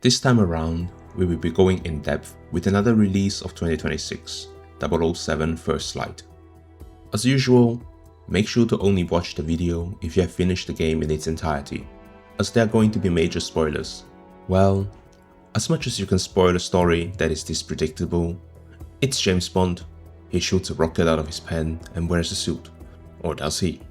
This time around, we will be going in depth with another release of 2026, 007 Firstlight. As usual, make sure to only watch the video if you have finished the game in its entirety, as there are going to be major spoilers. Well, as much as you can spoil a story that is this predictable, it's James Bond. He shoots a rocket out of his pen and wears a suit. Or does he?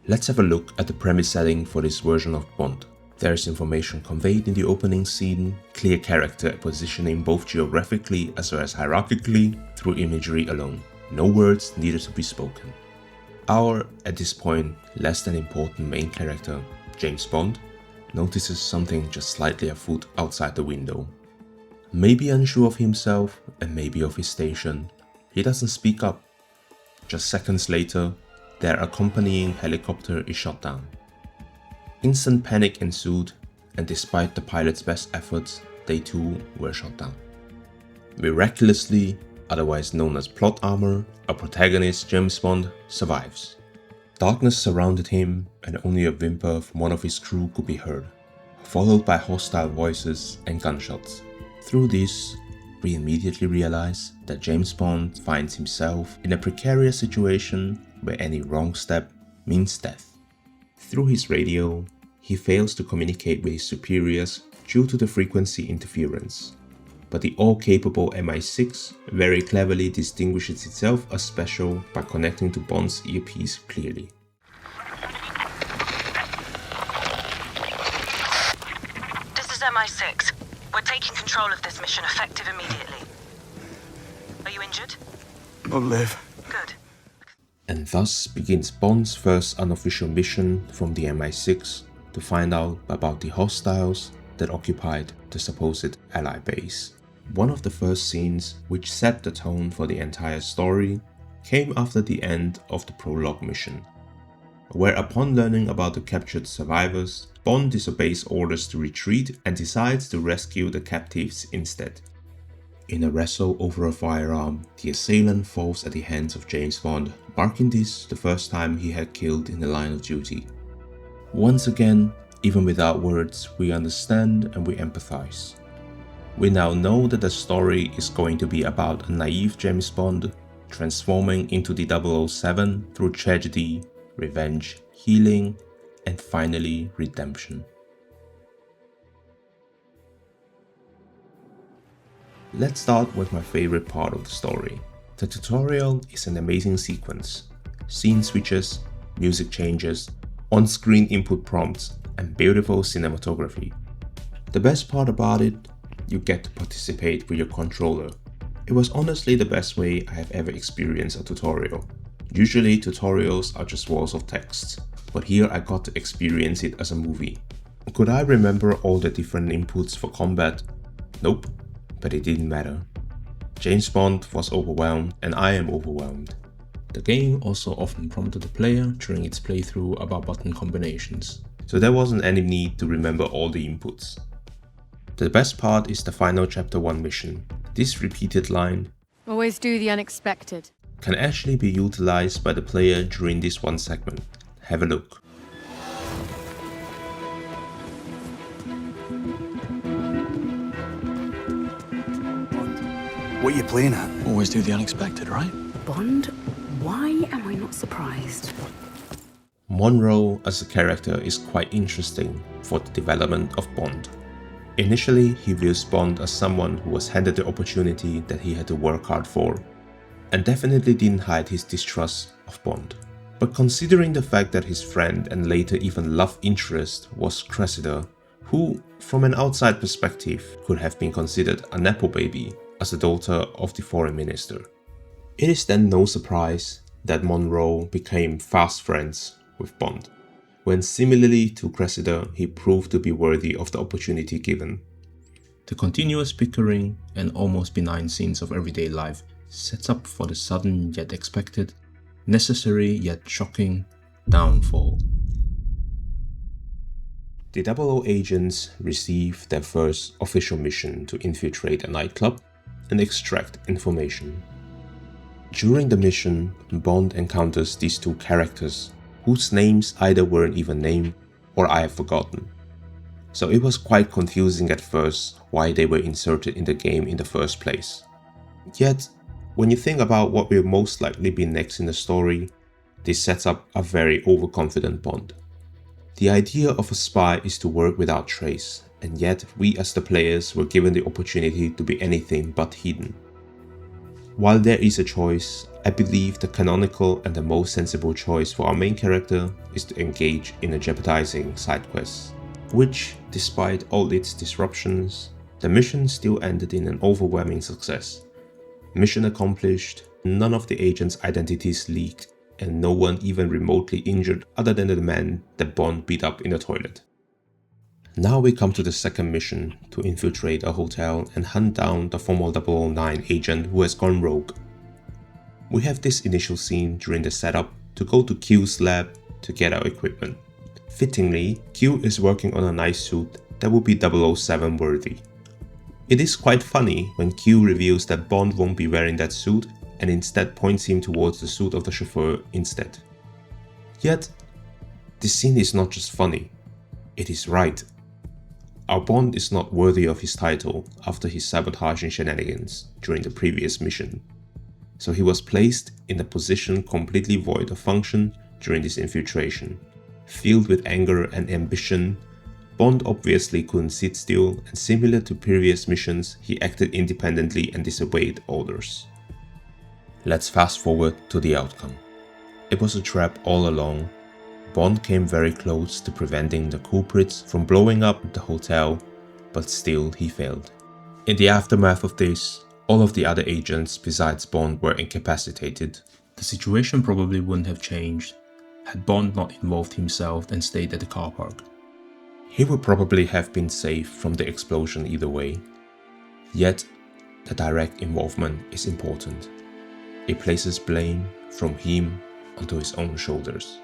Let's have a look at the premise setting for this version of Bond. There is information conveyed in the opening scene, clear character positioning both geographically as well as hierarchically through imagery alone. No words needed to be spoken. Our, at this point, less than important main character, James Bond, notices something just slightly afoot outside the window. Maybe unsure of himself and maybe of his station, he doesn't speak up. Just seconds later, their accompanying helicopter is shot down. Instant panic ensued, and despite the pilot's best efforts, they too were shot down. Miraculously, otherwise known as plot armor, our protagonist James Bond survives. Darkness surrounded him, and only a whimper from one of his crew could be heard, followed by hostile voices and gunshots. Through this, we immediately realize that James Bond finds himself in a precarious situation where any wrong step means death. Through his radio, he fails to communicate with his superiors due to the frequency interference. But the all-capable MI6 very cleverly distinguishes itself as special by connecting to Bond's earpiece clearly. This is MI6. We're taking control of this mission effective immediately. Are you injured? I'll live. Good. And thus begins Bond's first unofficial mission from the MI6 to find out about the hostiles that occupied the supposed Ally base. One of the first scenes which set the tone for the entire story came after the end of the prologue mission, where upon learning about the captured survivors, Bond disobeys orders to retreat and decides to rescue the captives instead. In a wrestle over a firearm, the assailant falls at the hands of James Bond, marking this the first time he had killed in the line of duty. Once again, even without words, we understand and we empathize. We now know that the story is going to be about a naive James Bond transforming into the 007 through tragedy, revenge, healing, and finally redemption. Let's start with my favorite part of the story. The tutorial is an amazing sequence. Scene switches, music changes, on-screen input prompts, and beautiful cinematography. The best part about it, you get to participate with your controller. It was honestly the best way I have ever experienced a tutorial. Usually tutorials are just walls of text, but here I got to experience it as a movie. Could I remember all the different inputs for combat? Nope. But it didn't matter. James Bond was overwhelmed and I am overwhelmed. The game also often prompted the player during its playthrough about button combinations, so there wasn't any need to remember all the inputs. The best part is the final chapter 1 mission. This repeated line, "Always do the unexpected," can actually be utilized by the player during this one segment. Have a look. What are you playing at? Always do the unexpected, right? Bond? Why am I not surprised? Monroe as a character is quite interesting for the development of Bond. Initially, he views Bond as someone who was handed the opportunity that he had to work hard for, and definitely didn't hide his distrust of Bond. But considering the fact that his friend and later even love interest was Cressida, who, from an outside perspective, could have been considered a nepo baby as the daughter of the foreign minister. It is then no surprise that Monroe became fast friends with Bond, when similarly to Cressida, he proved to be worthy of the opportunity given. The continuous bickering and almost benign scenes of everyday life sets up for the sudden yet expected, necessary yet shocking downfall. The 00 agents receive their first official mission to infiltrate a nightclub and extract information. During the mission, Bond encounters these two characters, whose names either weren't even named or I have forgotten. So it was quite confusing at first why they were inserted in the game in the first place. Yet, when you think about what will most likely be next in the story, this sets up a very overconfident Bond. The idea of a spy is to work without trace, and yet we as the players were given the opportunity to be anything but hidden. While there is a choice, I believe the canonical and the most sensible choice for our main character is to engage in a jeopardizing side quest, which, despite all its disruptions, the mission still ended in an overwhelming success. Mission accomplished, none of the agents' identities leaked, and no one even remotely injured other than the man that Bond beat up in the toilet. Now we come to the second mission, to infiltrate a hotel and hunt down the former 009 agent who has gone rogue. We have this initial scene during the setup to go to Q's lab to get our equipment. Fittingly, Q is working on a nice suit that will be 007 worthy. It is quite funny when Q reveals that Bond won't be wearing that suit and instead points him towards the suit of the chauffeur instead. Yet, this scene is not just funny, it is right. Our Bond is not worthy of his title after his sabotaging shenanigans during the previous mission, so he was placed in a position completely void of function during this infiltration. Filled with anger and ambition, Bond obviously couldn't sit still, and similar to previous missions, he acted independently and disobeyed orders. Let's fast forward to the outcome. It was a trap all along. Bond came very close to preventing the culprits from blowing up the hotel, but still he failed. In the aftermath of this, all of the other agents besides Bond were incapacitated. The situation probably wouldn't have changed had Bond not involved himself and stayed at the car park. He would probably have been safe from the explosion either way. Yet, the direct involvement is important. It places blame from him onto his own shoulders.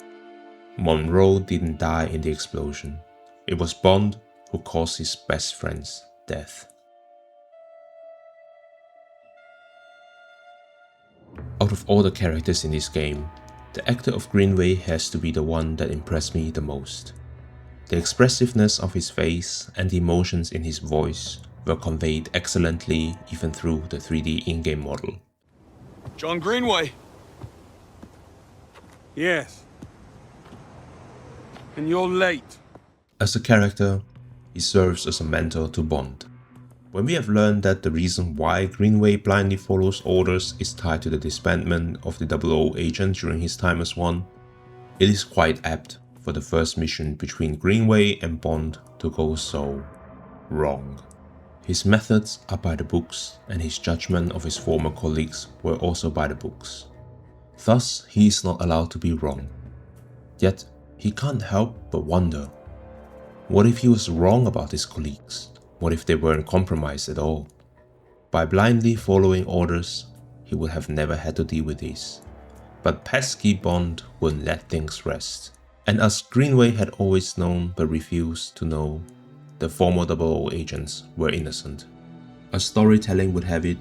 Monroe didn't die in the explosion. It was Bond who caused his best friend's death. Out of all the characters in this game, the actor of Greenway has to be the one that impressed me the most. The expressiveness of his face and the emotions in his voice were conveyed excellently even through the 3D in-game model. John Greenway. Yes. And you're late. As a character, he serves as a mentor to Bond. When we have learned that the reason why Greenway blindly follows orders is tied to the disbandment of the 00 agent during his time as one, it is quite apt for the first mission between Greenway and Bond to go so wrong. His methods are by the books, and his judgment of his former colleagues were also by the books. Thus, he is not allowed to be wrong. Yet, he can't help but wonder, what if he was wrong about his colleagues? What if they weren't compromised at all? By blindly following orders, he would have never had to deal with this. But pesky Bond wouldn't let things rest. And as Greenway had always known but refused to know, the former 00 agents were innocent. As storytelling would have it,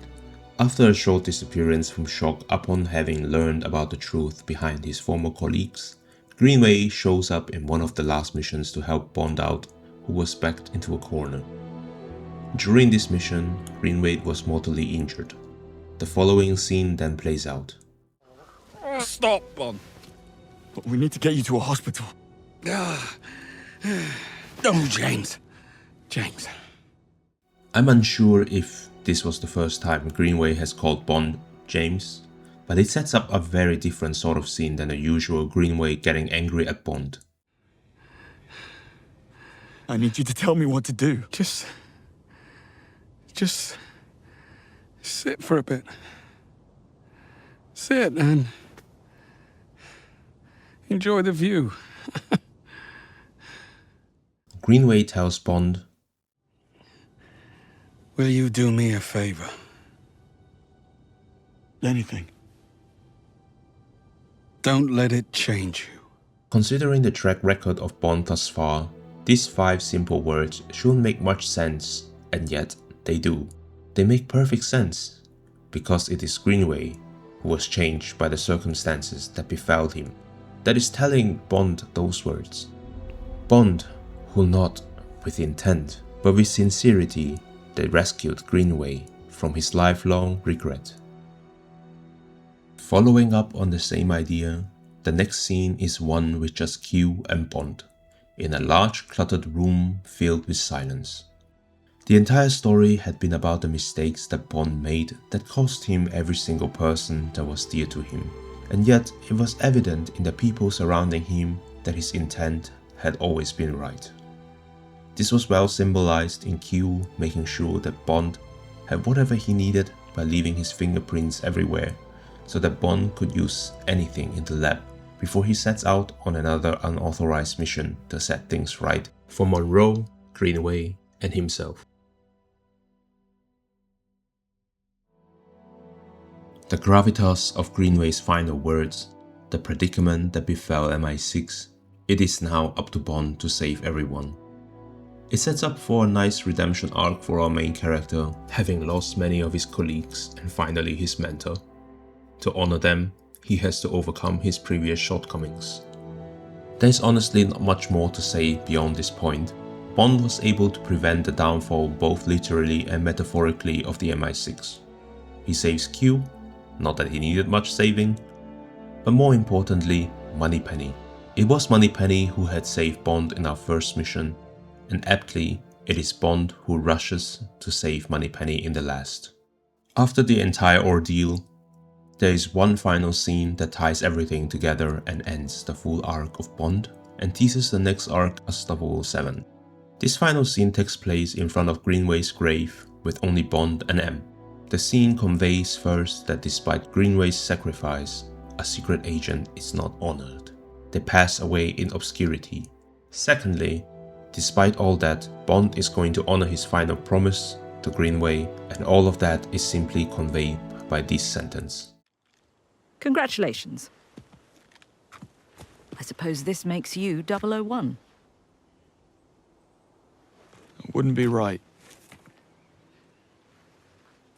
after a short disappearance from shock upon having learned about the truth behind his former colleagues, Greenway shows up in one of the last missions to help Bond out, who was backed into a corner. During this mission, Greenway was mortally injured. The following scene then plays out. Stop, Bond. We need to get you to a hospital. Oh, James. James. I'm unsure if this was the first time Greenway has called Bond James, but it sets up a very different sort of scene than the usual Greenway getting angry at Bond. I need you to tell me what to do. Just sit for a bit. Sit and enjoy the view. Greenway tells Bond, Will you do me a favor? Anything. Don't let it change you. considering the track record of Bond thus far, these 5 simple words shouldn't make much sense, and yet they do. They make perfect sense, because it is Greenway who was changed by the circumstances that befell him. that is telling Bond those words. Bond, who not with intent, but with sincerity, they rescued Greenway from his lifelong regret. Following up on the same idea, the next scene is one with just Q and Bond, in a large cluttered room filled with silence. The entire story had been about the mistakes that Bond made that cost him every single person that was dear to him, and yet it was evident in the people surrounding him that his intent had always been right. This was well symbolized in Q making sure that Bond had whatever he needed by leaving his fingerprints everywhere, so that Bond could use anything in the lab before he sets out on another unauthorized mission to set things right for Monroe, Greenway, and himself. The gravitas of Greenway's final words, the predicament that befell MI6, it is now up to Bond to save everyone. It sets up for a nice redemption arc for our main character, having lost many of his colleagues and finally his mentor. To honor them, he has to overcome his previous shortcomings. There is honestly not much more to say beyond this point. Bond was able to prevent the downfall both literally and metaphorically of the MI6. He saves Q, not that he needed much saving, but more importantly, Moneypenny. It was Moneypenny who had saved Bond in our first mission, and aptly, it is Bond who rushes to save Moneypenny in the last. After the entire ordeal, there is one final scene that ties everything together and ends the full arc of Bond and teases the next arc as 007. This final scene takes place in front of Greenway's grave with only Bond and M. The scene conveys first that despite Greenway's sacrifice, a secret agent is not honored. They pass away in obscurity. Secondly, despite all that, Bond is going to honor his final promise to Greenway, and all of that is simply conveyed by this sentence. Congratulations. I suppose this makes you 001. Wouldn't be right.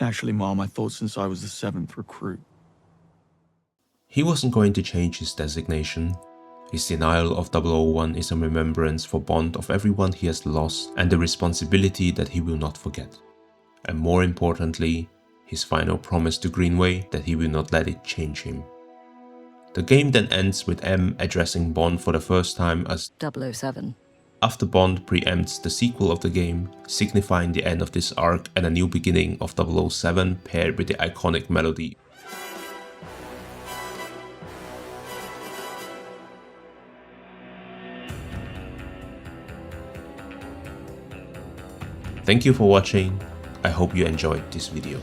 Actually, Mom, I thought since I was the 7th recruit. He wasn't going to change his designation. His denial of 001 is a remembrance for Bond of everyone he has lost and the responsibility that he will not forget. And more importantly, his final promise to Greenway that he will not let it change him. The game then ends with M addressing Bond for the first time as 007. After Bond preempts the sequel of the game, signifying the end of this arc and a new beginning of 007 paired with the iconic melody. Thank you for watching. I hope you enjoyed this video.